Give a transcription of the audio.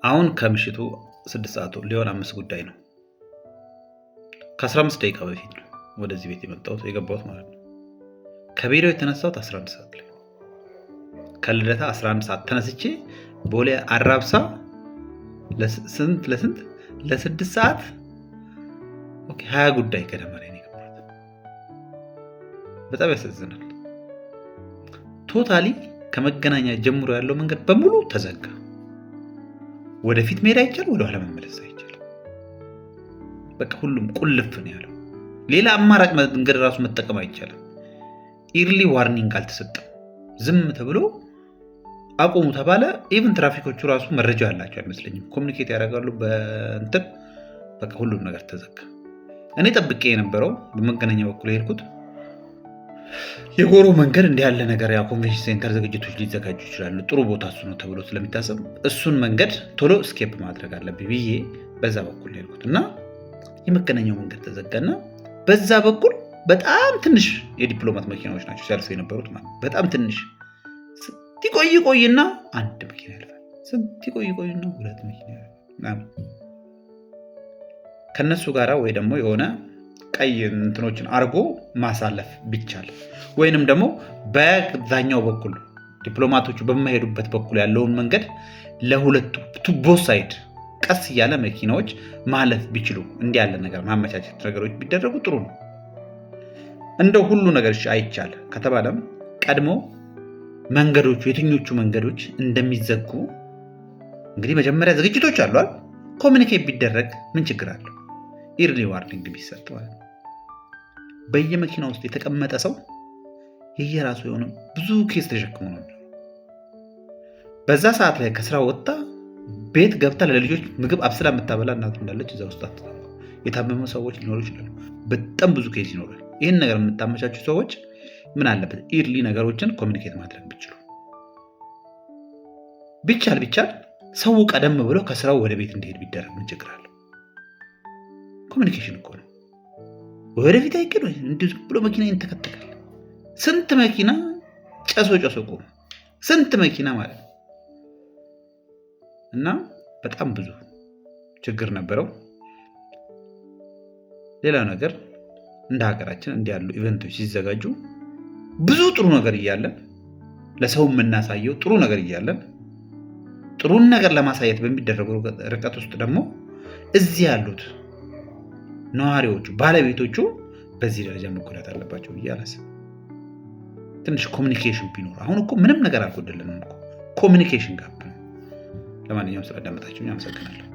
አሁን ከምሽቱ 6 ሰዓት ሊሆን 5 ጉዳይ ነው። ከ15 ደቂቃ በፊት ነው ወደዚህ ቤት የገባሁት ማለት ነው። ከቢሮ የተነሳሁት 11 ሰዓት ላይ ከልደታ 11 ሰዓት ተነስቼ ቦሌ አራብሳ ለ6 ሰዓት 20 ጉዳይ ገደማ ላይ ነው የገባሁት። በጣም ያሳዝናል። ቶታሊ ከመገናኛ ጀምሮ ያለው መንገድ በሙሉ ተዘጋ። ወደፊት መሄድ አይቻልም፣ ወደ ኋላ መመለስ አይቻልም። በቃ ሁሉም ቁልፍ ነው ያለው። ሌላ አማራጭ መንገድ ራሱ መጠቀም አይቻልም። ኢርሊ ዋርኒንግ አልተሰጠም። ዝም ተብሎ አቁሙ ተባለ። ኢቭን ትራፊኮቹ ራሱ መረጃ ያላቸው አይመስለኝም። ኮሚኒኬት ያደርጋሉ በእንትን በቃ ሁሉም ነገር ተዘጋ። እኔ ጠብቄ የነበረው በመገናኛ በኩል የሄድኩት የጎሮ መንገድ እንዲህ ያለ ነገር ያ ኮንቬንሽን ሴንተር ዝግጅቶች ሊዘጋጁ ይችላሉ፣ ጥሩ ቦታ እሱ ነው ተብሎ ስለሚታሰብ እሱን መንገድ ቶሎ ስኬፕ ማድረግ አለብኝ ብዬ በዛ በኩል ሄድኩት እና የመገናኛው መንገድ ተዘጋና በዛ በኩል በጣም ትንሽ የዲፕሎማት መኪናዎች ናቸው ሲያልፉ የነበሩት ማለት በጣም ትንሽ ቆይና አንድ መኪና ያልፋል። ቆይና 2 መኪና ያልፋል። ከነሱ ጋራ ወይ ደግሞ የሆነ ቀይ እንትኖችን አርጎ ማሳለፍ ቢቻል ወይንም ደግሞ በዛኛው በኩል ዲፕሎማቶቹ በማይሄዱበት በኩል ያለውን መንገድ ለሁለቱ ቱቦ ሳይድ ቀስ እያለ መኪናዎች ማለፍ ቢችሉ እንዲህ ያለ ነገር ማመቻቸት ነገሮች ቢደረጉ ጥሩ ነው። እንደው ሁሉ ነገር አይቻል ከተባለም ቀድሞ መንገዶቹ የትኞቹ መንገዶች እንደሚዘጉ እንግዲህ መጀመሪያ ዝግጅቶች አሉ አይደል? ኮሚኒኬት ቢደረግ ምን ችግር አለው? ኢርሊ ዋርኒንግ ቢሰጥ ማለት ነው። በየመኪና ውስጥ የተቀመጠ ሰው የየራሱ የሆነ ብዙ ኬስ ተሸክሞ ነው። በዛ ሰዓት ላይ ከስራ ወጥታ ቤት ገብታ ለልጆች ምግብ አብስላ የምታበላ እናት እንዳለች እዛ ውስጥ የታመሙ ሰዎች ሊኖሩ ይችላሉ። በጣም ብዙ ኬስ ይኖራል። ይህን ነገር የምታመቻቹ ሰዎች ምን አለበት ኢርሊ ነገሮችን ኮሚኒኬት ማድረግ ቢችሉ። ቢቻል ሰው ቀደም ብሎ ከስራው ወደ ቤት እንዲሄድ ቢደረግ ምን ችግር አለው? ኮሚኒኬሽን እኮ ነው። ወደፊት አይገድ እንዲህ ብሎ መኪና ይንተከተካል። ስንት መኪና ጨሶ ቆሞ ስንት መኪና ማለት ነው። እና በጣም ብዙ ችግር ነበረው። ሌላው ነገር እንደ ሀገራችን እንዲህ ያሉ ኢቨንቶች ሲዘጋጁ ብዙ ጥሩ ነገር እያለን ለሰው የምናሳየው ጥሩ ነገር እያለን ጥሩን ነገር ለማሳየት በሚደረገው ርቀት ውስጥ ደግሞ እዚህ ያሉት ነዋሪዎቹ ባለቤቶቹ በዚህ ደረጃ መጎዳት አለባቸው ብዬ አላስብም። ትንሽ ኮሚኒኬሽን ቢኖር አሁን እኮ ምንም ነገር አልጎደለንም እኮ ኮሚኒኬሽን ጋር ነው። ለማንኛውም ስላዳመጣችሁኝ አመሰግናለሁ።